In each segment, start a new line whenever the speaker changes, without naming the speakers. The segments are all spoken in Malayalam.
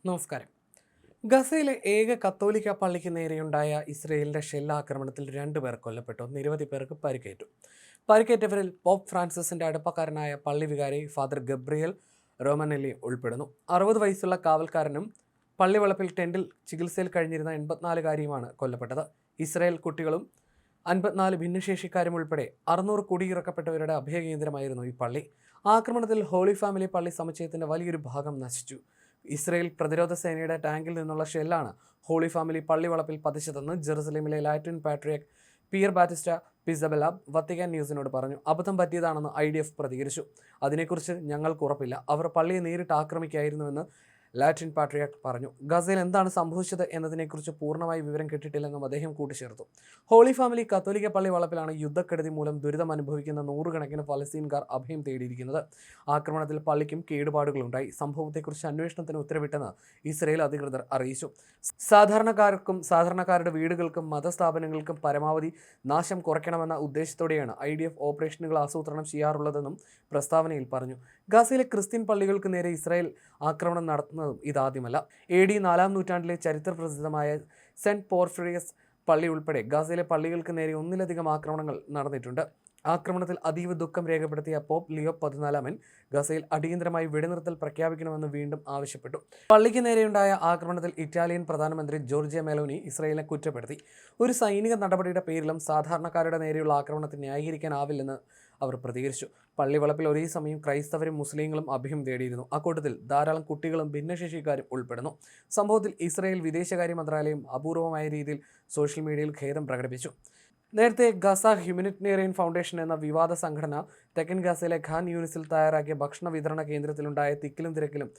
നമസ്കാരം. ഗസയിലെ ഏക കത്തോലിക്ക പള്ളിക്ക് നേരെയുണ്ടായ ഇസ്രയേലിന്റെ ഷെല്ലാക്രമണത്തിൽ 2 പേർ കൊല്ലപ്പെട്ടു. നിരവധി പേർക്ക് പരിക്കേറ്റു. പരിക്കേറ്റവരിൽ പോപ്പ് ഫ്രാൻസിസിന്റെ അടുപ്പക്കാരനായ പള്ളി വികാരി ഫാദർ ഗബ്രിയൽ റോമനെല്ലി ഉൾപ്പെടുന്നു. 60 വയസ്സുള്ള കാവൽക്കാരനും പള്ളിവളപ്പിൽ ടെന്റിൽ ചികിത്സയിൽ കഴിഞ്ഞിരുന്ന 84-കാരിയുമാണ് കൊല്ലപ്പെട്ടത്. ഇസ്രയേൽ കുട്ടികളും 54 ഭിന്നശേഷിക്കാരും ഉൾപ്പെടെ 600 കുടിയിറക്കപ്പെട്ടവരുടെ അഭയകേന്ദ്രമായിരുന്നു ഈ പള്ളി. ആക്രമണത്തിൽ ഹോളി ഫാമിലി പള്ളി സമുച്ചയത്തിന്റെ വലിയൊരു ഭാഗം നശിച്ചു. ഇസ്രയേൽ പ്രതിരോധ സേനയുടെ ടാങ്കിൽ നിന്നുള്ള ഷെല്ലാണ് ഹോളി ഫാമിലി പള്ളിവളപ്പിൽ പതിച്ചതെന്ന് ജെറുസലേമിലെ Latin patriarch Pierbattista Pizzaballa Vatican ന്യൂസിനോട് പറഞ്ഞു. അബദ്ധം പറ്റിയതാണെന്ന് IDF പ്രതികരിച്ചു. അതിനെക്കുറിച്ച് ഞങ്ങൾക്ക് ഉറപ്പില്ല. അവർ പള്ളിയെ നേരിട്ട് ആക്രമിക്കുകയായിരുന്നുവെന്ന് ലാറ്റിൻ പാട്രിയാർക്ക് പറഞ്ഞു. ഗസയിൽ എന്താണ് സംഭവിച്ചത് എന്നതിനെക്കുറിച്ച് പൂർണ്ണമായി വിവരം കിട്ടിയിട്ടില്ലെന്നും അദ്ദേഹം കൂട്ടിച്ചേർത്തു. ഹോളി ഫാമിലി കത്തോലിക്ക പള്ളി വളപ്പിലാണ് യുദ്ധക്കെടുതി മൂലം ദുരിതം അനുഭവിക്കുന്ന 100 കണക്കിന് ഫലസ്തീൻകാർ അഭയം തേടിയിരിക്കുന്നത്. ആക്രമണത്തിൽ പള്ളിക്കും കേടുപാടുകളുണ്ടായി. സംഭവത്തെക്കുറിച്ച് അന്വേഷണത്തിന് ഉത്തരവിട്ടെന്ന് ഇസ്രയേൽ അധികൃതർ അറിയിച്ചു. സാധാരണക്കാരുടെ വീടുകൾക്കും മതസ്ഥാപനങ്ങൾക്കും പരമാവധി നാശം കുറയ്ക്കണമെന്ന ഉദ്ദേശത്തോടെയാണ് IDF ഓപ്പറേഷനുകൾ ആസൂത്രണം ചെയ്യാറുള്ളതെന്നും പ്രസ്താവനയിൽ പറഞ്ഞു. ഗസയിലെ ക്രിസ്ത്യൻ പള്ളികൾക്ക് നേരെ ഇസ്രായേൽ ആക്രമണം നടത്തുന്നതും ഇതാദ്യമല്ല. AD 4-ാം നൂറ്റാണ്ടിലെ ചരിത്രപ്രസിദ്ധമായ സെന്റ് പോർഫിറിയസ് പള്ളി ഉൾപ്പെടെ ഗസയിലെ പള്ളികൾക്ക് നേരെ ഒന്നിലധികം ആക്രമണങ്ങൾ നടന്നിട്ടുണ്ട്. ആക്രമണത്തിൽ അതീവ ദുഃഖം രേഖപ്പെടുത്തിയ പോപ്പ് ലിയോ 14 ഗസയിൽ അടിയന്തരമായി വെടിനിർത്തൽ പ്രഖ്യാപിക്കണമെന്ന് വീണ്ടും ആവശ്യപ്പെട്ടു. പള്ളിക്ക് നേരെയുണ്ടായ ആക്രമണത്തിൽ ഇറ്റാലിയൻ പ്രധാനമന്ത്രി ജോർജിയ മെലോനി ഇസ്രായേലിനെ കുറ്റപ്പെടുത്തി. ഒരു സൈനിക നടപടിയുടെ പേരിലും സാധാരണക്കാരുടെ നേരെയുള്ള ആക്രമണത്തെ ന്യായീകരിക്കാനാവില്ലെന്ന് അവർ പ്രതികരിച്ചു. പള്ളിവളപ്പിൽ ഒരേ സമയം ക്രൈസ്തവരും മുസ്ലിങ്ങളും അഭയം തേടിയിരുന്നു. അക്കൂട്ടത്തിൽ ധാരാളം കുട്ടികളും ഭിന്നശേഷിക്കാരും ഉൾപ്പെടുന്നു. സംഭവത്തിൽ ഇസ്രായേൽ വിദേശകാര്യ മന്ത്രാലയം അപൂർവമായ രീതിയിൽ സോഷ്യൽ മീഡിയയിൽ ഖേദം പ്രകടിപ്പിച്ചു. നേരത്തെ ഗസ ഹ്യൂമനിറ്റേറിയൻ ഫൗണ്ടേഷൻ എന്ന വിവാദ സംഘടന തെക്കൻ ഗസയിലെ ഖാൻ യൂണിസിൽ തയ്യാറാക്കിയ ഭക്ഷണ വിതരണ കേന്ദ്രത്തിലുണ്ടായ തിക്കിലും തിരക്കിലും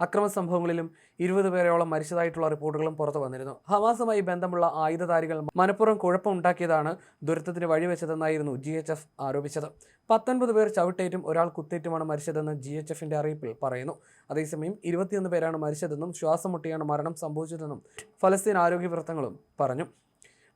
അക്രമ സംഭവങ്ങളിലും 20 പേരോളം മരിച്ചതായിട്ടുള്ള റിപ്പോർട്ടുകളും പുറത്തു വന്നിരുന്നു. ഹമാസുമായി ബന്ധമുള്ള ആയുധധാരികൾ മനഃപൂർവ്വം കുഴപ്പമുണ്ടാക്കിയതാണ് ദുരന്തത്തിന് വഴിവെച്ചതെന്നായിരുന്നു GHF ആരോപിച്ചത്. 19 പേർ ചവിട്ടേറ്റും ഒരാൾ കുത്തേറ്റുമാണ് മരിച്ചതെന്ന് GHFന്റെ അറിയിപ്പിൽ പറയുന്നു. അതേസമയം 21 പേരാണ് മരിച്ചതെന്നും ശ്വാസം മുട്ടിയാണ് മരണം സംഭവിച്ചതെന്നും ഫലസ്തീൻ ആരോഗ്യ വൃത്തങ്ങളും പറഞ്ഞു.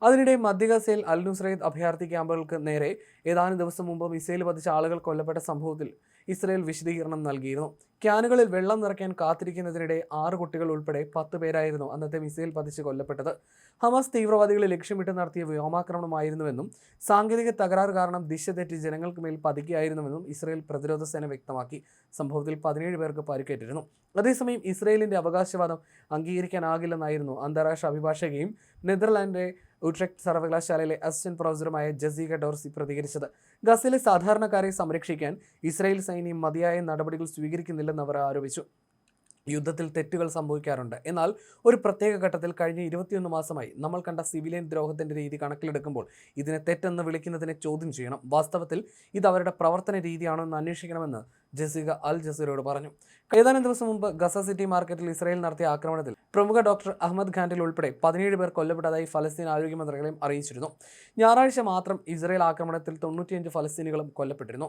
അതിനിടെ മധ്യ ഗസയിൽ അൽ നുസ്രൈത്ത് അഭയാർത്ഥി ക്യാമ്പുകൾക്ക് നേരെ ഏതാനും ദിവസം മുമ്പ് മിസൈൽ പതിച്ച ആളുകൾ കൊല്ലപ്പെട്ട സംഭവത്തിൽ ഇസ്രയേൽ വിശദീകരണം നൽകിയിരുന്നു. ക്യാനുകളിൽ വെള്ളം നിറയ്ക്കാൻ കാത്തിരിക്കുന്നതിനിടെ 6 കുട്ടികൾ ഉൾപ്പെടെ 10 പേരായിരുന്നു അന്നത്തെ മിസൈൽ പതിച്ച് കൊല്ലപ്പെട്ടത്. ഹമാസ് തീവ്രവാദികളെ ലക്ഷ്യമിട്ട് നടത്തിയ വ്യോമാക്രമണമായിരുന്നുവെന്നും സാങ്കേതിക തകരാറ് കാരണം ദിശ തെറ്റി ജനങ്ങൾക്ക് മേൽ പതിക്കുകയായിരുന്നുവെന്നും ഇസ്രയേൽ പ്രതിരോധ സേന വ്യക്തമാക്കി. സംഭവത്തിൽ 17 പേർക്ക് പരിക്കേറ്റിരുന്നു. അതേസമയം ഇസ്രയേലിന്റെ അവകാശവാദം അംഗീകരിക്കാനാകില്ലെന്നായിരുന്നു അന്താരാഷ്ട്ര അഭിഭാഷകയും നെതർലാൻഡിലെ ഉട്രെക്റ്റ് സർവകലാശാലയിലെ അസിസ്റ്റന്റ് പ്രൊഫസറുമായ ജസീക ഡോർസി പ്രതികരിച്ചത്. ഗസയിലെ സാധാരണക്കാരെ സംരക്ഷിക്കാൻ ഇസ്രായേൽ സൈന്യം മതിയായ നടപടികൾ സ്വീകരിക്കുന്നില്ലെന്ന് അവർ ആരോപിച്ചു. യുദ്ധത്തിൽ തെറ്റുകൾ സംഭവിക്കാറുണ്ട്. എന്നാൽ ഒരു പ്രത്യേക ഘട്ടത്തിൽ കഴിഞ്ഞ 21 മാസമായി നമ്മൾ കണ്ട സിവിലിയൻ ദ്രോഹത്തിന്റെ രീതി കണക്കിലെടുക്കുമ്പോൾ ഇതിനെ തെറ്റെന്ന് വിളിക്കുന്നതിനെ ചോദ്യം ചെയ്യണം. വാസ്തവത്തിൽ ഇത് അവരുടെ പ്രവർത്തന രീതിയാണോ എന്ന് അന്വേഷിക്കണമെന്ന് ജസീക അൽ ജസീറയോട് പറഞ്ഞു. ഏതാനും ദിവസം മുമ്പ് ഗസ സിറ്റി മാർക്കറ്റിൽ ഇസ്രായേൽ നടത്തിയ ആക്രമണത്തിൽ പ്രമുഖ ഡോക്ടർ അഹമ്മദ് ഖാൻഡിൽ ഉൾപ്പെടെ 17 പേർ കൊല്ലപ്പെട്ടതായി ഫലസ്തീൻ ആരോഗ്യ മന്ത്രാലയം അറിയിച്ചിരുന്നു. ഞായറാഴ്ച മാത്രം ഇസ്രായേൽ ആക്രമണത്തിൽ 95 ഫലസ്തീനികളും കൊല്ലപ്പെട്ടിരുന്നു.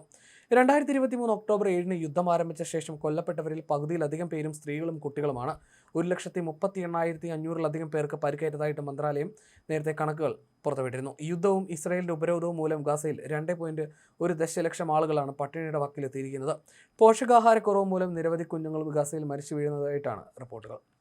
2023 ഒക്ടോബർ 7 യുദ്ധം ആരംഭിച്ച ശേഷം കൊല്ലപ്പെട്ടവരിൽ പകുതിയിലധികം പേരും സ്ത്രീകളും കുട്ടികളുമാണ്. 1,38,500-ലധികം പേർക്ക് പരിക്കേറ്റതായിട്ട് മന്ത്രാലയം നേരത്തെ കണക്കുകൾ പുറത്തുവിട്ടിരുന്നു. യുദ്ധവും ഇസ്രായേലിന്റെ ഉപരോധവും മൂലം ഗസയിൽ 2.1 ദശലക്ഷം ആളുകളാണ് പട്ടിണിയുടെ വക്കിലെത്തിയിരിക്കുന്നത്. പോഷകാഹാരക്കുറവ് മൂലം നിരവധി കുഞ്ഞുങ്ങൾ ഗസയിൽ മരിച്ചു വീഴുന്നതായിട്ടാണ് റിപ്പോർട്ടുകൾ.